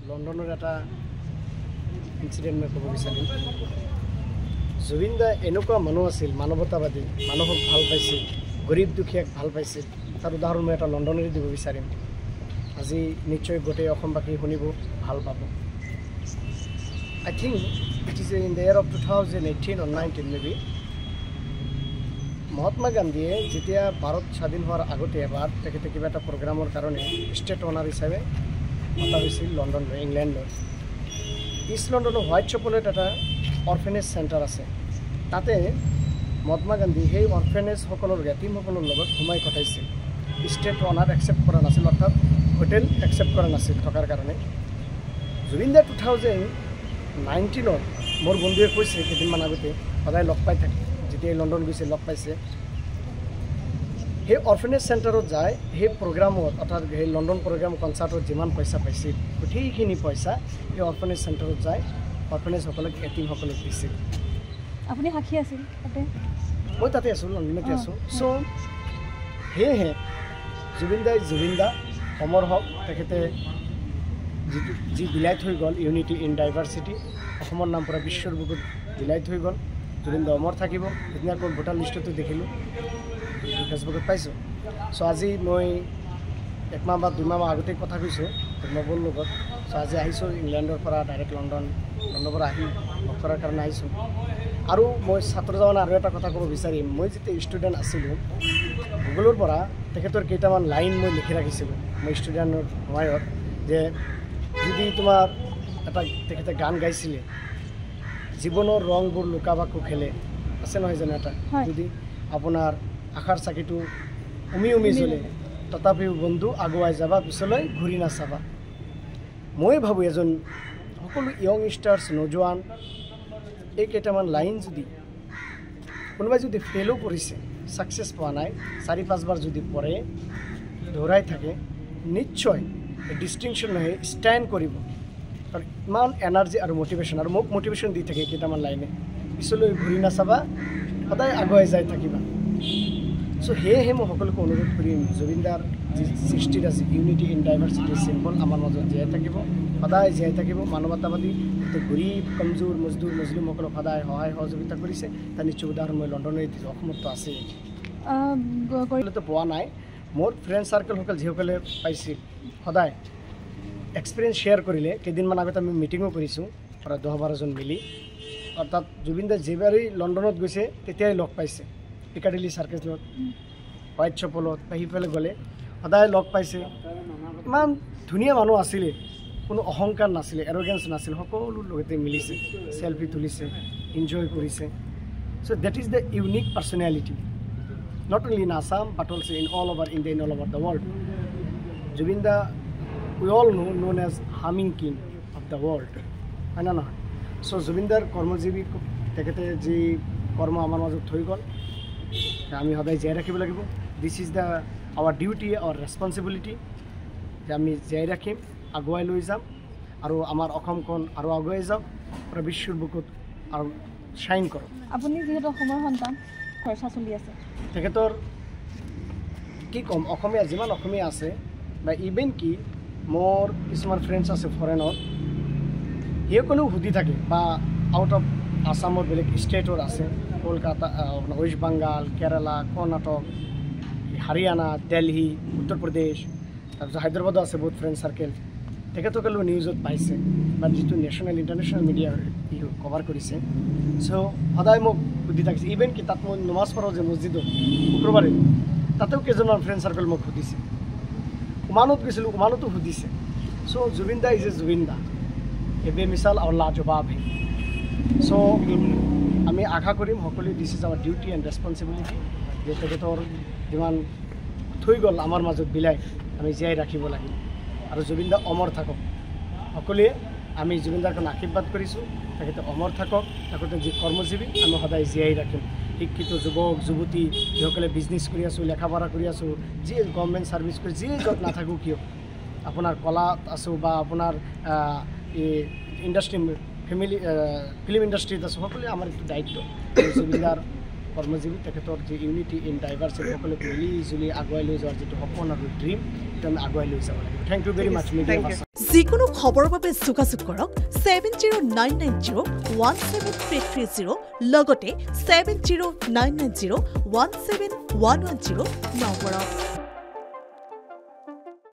লণ্ডনৰ এটা ইনসিডেন্ট মই ক'ব বিচাৰিম জুবিন দা এনেকুৱা মানুহ আছিল মানৱতাবাদী মানুহক ভাল পাইছিল গৰীব দুখীয়াক ভাল পাইছিল তাৰ উদাহৰণ মই এটা লণ্ডনৰে দিব বিচাৰিম আজি নিশ্চয় গোটেই অসমবাসী শুনিব ভাল পাব I think it is in the year of 2018 or 19 maybe Mahatma গান্ধীয়ে যেতিয়া ভাৰত স্বাধীন হোৱাৰ আগতে এবাৰ তেখেতে কিবা এটা প্ৰগ্ৰামৰ কাৰণে ষ্টেট অনাৰ হিচাপে মতা হৈছিল লণ্ডন ইংলেণ্ডৰ ইষ্ট লণ্ডনৰ হোৱাইট চপলত এটা অৰ্ফেনেজ চেণ্টাৰ আছে তাতে মহাত্মা গান্ধী সেই অৰ্ফেনেজসকলৰ য়াতীমসকলৰ লগত সময় কটাইছিল ষ্টেট অনাৰ একচেপ্ট কৰা নাছিল অৰ্থাৎ হোটেল একচেপ্ট কৰা নাছিল থকাৰ কাৰণে জুবিন দা 2019 মোৰ বন্ধুৱে কৈছে কেইদিনমান আগতে সদায় লগ পাই থাকে যেতিয়া লণ্ডন গৈছে লগ পাইছে সেই অৰ্ফেনেজ চেণ্টাৰত যায় সেই প্ৰগ্ৰামত অৰ্থাৎ সেই লণ্ডন প্ৰগ্ৰাম কনচাৰ্টত যিমান পইচা পাইছিল গোটেইখিনি পইচা সেই অৰ্ফেনেজ চেণ্টাৰত যায় অৰ্ফেনেজসকলক এটিমসকলক দিছিল আপুনি সাক্ষী আছিল তাতে মই তাতে আছোঁ লণ্ডনতে আছোঁ চ' সেয়েহে জুবিন দা অমৰ হওক তেখেতে যি বিলাই থৈ গ'ল ইউনিটি ইন ডাইভাৰ্চিটি অসমৰ নাম পৰা বিশ্বৰ বুকুত বিলাই থৈ গ'ল জুবিন দা অমৰ থাকিব সেইদিনাখন ভোটাৰ লিষ্টতো দেখিলোঁ ফেচবুকত পাইছোঁ চ' আজি মই একমাহ বা দুমাহ আগতে কথা কৈছোঁ নবুৰ লগত চ' আজি আহিছোঁ ইংলেণ্ডৰ পৰা ডাইৰেক্ট লণ্ডনৰ পৰা আহি লগ কৰাৰ কাৰণে আহিছোঁ আৰু মই ছাত্ৰজনে আৰু এটা কথা ক'ব বিচাৰিম মই যেতিয়া ষ্টুডেণ্ট আছিলোঁ গুগলৰ পৰা তেখেতৰ কেইটামান লাইন মই লিখি ৰাখিছিলোঁ মই ষ্টুডেণ্টৰ সময়ত যে যদি তোমাৰ এটা তেখেতে গান গাইছিলে জীৱনৰ ৰংবোৰ লুকাবাকো খেলে আছে নহয় জানো এটা যদি আপোনাৰ আশাৰ চাকিটো উমি জ্বলে তথাপিও বন্ধু আগুৱাই যাবা পিছলৈ ঘূৰি নাচাবা মই ভাবোঁ এজন সকলো য়ং ষ্টাৰ্ছ নজোৱান এই কেইটামান লাইন যদি কোনোবাই যদি ফেইলো কৰিছে ছাকচেছ পোৱা নাই 4-5 বাৰ যদি পঢ়ে দৌৰাই থাকে নিশ্চয় ডিষ্টিংশ্যন নহয় ষ্টেণ্ড কৰিব কাৰণ ইমান এনাৰ্জি আৰু মটিভেশ্যন আৰু মোক মটিভেশ্যন দি থাকে কেইটামান লাইনে পিছলৈ ঘূৰি নাচাবা সদায় আগুৱাই যাই থাকিবা চ' সেয়েহে মই সকলোকে অনুৰোধ কৰিম জুবিন দাৰ যি সৃষ্টিত আছে ইউনিটি ইন ডাইভাৰ্চিটিৰ চিম্বল আমাৰ মাজত জীয়াই থাকিব সদায় জীয়াই থাকিব মানৱতাবাদী গৰীব কমজোৰ মজদুৰ মুছলিমসকলক সদায় সহায় সহযোগিতা কৰিছে তাৰ নিশ্চয় উদাহৰণ মই লণ্ডনেই দিছোঁ অসমতো আছেই পোৱা নাই মোৰ ফ্ৰেণ্ড চাৰ্কেলসকল যিসকলে পাইছিল সদায় এক্সপিৰিয়েঞ্চ শ্বেয়াৰ কৰিলে কেইদিনমান আগতে আমি মিটিঙো কৰিছোঁ প্ৰায় 10-12 জন মিলি অৰ্থাৎ জুবিন দা যেবাৰেই লণ্ডনত গৈছে তেতিয়াই লগ পাইছে পিকাডিলি চাৰ্কেলত হোৱাইট চপলত বা সিফালে গ'লে সদায় লগ পাইছে ইমান ধুনীয়া মানুহ আছিলে কোনো অহংকাৰ নাছিলে এৰগেঞ্চ নাছিল সকলো লগতে মিলিছে চেলফি তুলিছে এনজয় কৰিছে so' that is the unique personality not only in Assam but also' in all over India in all over the world Zubeen da we all known as humming king of the world হয় না নহয় চ' জুবিন দাৰ কৰ্মজীৱী তেখেতে যি কৰ্ম আমাৰ মাজত থৈ গ'ল আমি সদায় জীয়াই ৰাখিব লাগিব this is the our duty our responsibility যে আমি জীয়াই ৰাখিম আগুৱাই লৈ যাম আৰু আমাৰ অসমখন আৰু আগুৱাই যাওক আৰু বিশ্বৰ বুকুত আৰু শ্বাইন কৰক আপুনি যিহেতু অসমৰ সন্তান খৰচা চলি আছে তেখেতৰ কি ক'ম অসমীয়া যিমান অসমীয়া আছে বা ইভেন কি মোৰ কিছুমান ফ্ৰেণ্ডছ আছে ফৰেনত সেইসকলেও সুধি থাকে বা আউট অফ আসামৰ বেলেগ ষ্টেটৰ আছে কলকাতা ৱেষ্ট বেংগল কেৰালা কৰ্ণাটক হাৰিয়ানা দিল্লী উত্তৰ প্ৰদেশ তাৰপিছত হায়দৰাবাদো আছে বহুত ফ্ৰেণ্ড চাৰ্কেল তেখেতসকলেও নিউজত পাইছে বা যিটো নেশ্যনেল ইণ্টাৰনেশ্যনেল মিডিয়া কভাৰ কৰিছে চ' সদায় মোক সুধি থাকিছে ইভেন কি তাত মই নমাজ পঢ়োঁ যে মছজিদত শুক্ৰবাৰে তাতেও কেইজনমান ফ্ৰেণ্ড চাৰ্কেল মোক সুধিছে উমানত গৈছিলোঁ উমানতো সুধিছে so' Zubeen da is a Zubeen da এ বেমিছাল আৰু লাজবাব হে চ' আমি আশা কৰিম সকলোৱে this is our duty and responsibility যে তেখেতৰ যিমান থৈ গ'ল আমাৰ মাজত বিলাই আমি জীয়াই ৰাখিব লাগিব আৰু জুবিন দা অমৰ থাকক সকলোৱে আমি জুবিন দাক আশীৰ্বাদ কৰিছোঁ তেখেতে অমৰ থাকক তেখেতে যি কৰ্মজীৱী আমি সদায় জীয়াই ৰাখিম শিক্ষিত যুৱক যুৱতী যিসকলে বিজনেছ কৰি আছোঁ লেখা পঢ়া কৰি আছোঁ যিয়ে গভৰ্ণমেণ্ট ছাৰ্ভিচ কৰি যিয়ে য'ত নাথাকোঁ কিয় আপোনাৰ কলাত আছোঁ বা আপোনাৰ এই ইণ্ডাষ্ট্ৰি ফিল্ম ইণ্ডাষ্ট্ৰীত আছোঁ সকলোৱে আমাৰ এইটো দায়িত্ব জুবিন দাৰ কৰ্মজীৱী তেখেতৰ যি ইউনিটি ইন ডাইভাৰ্চিটি সকলোকে মিলি জুলি আগুৱাই লৈ যোৱাৰ যিটো সপোন আৰু ড্ৰিম এইটো আমি আগুৱাই লৈ যাব লাগিব thank you very much media person যিকোনো খবৰৰ বাবে যোগাযোগ কৰক 7099017330 লগতে 7099017110 নম্বৰত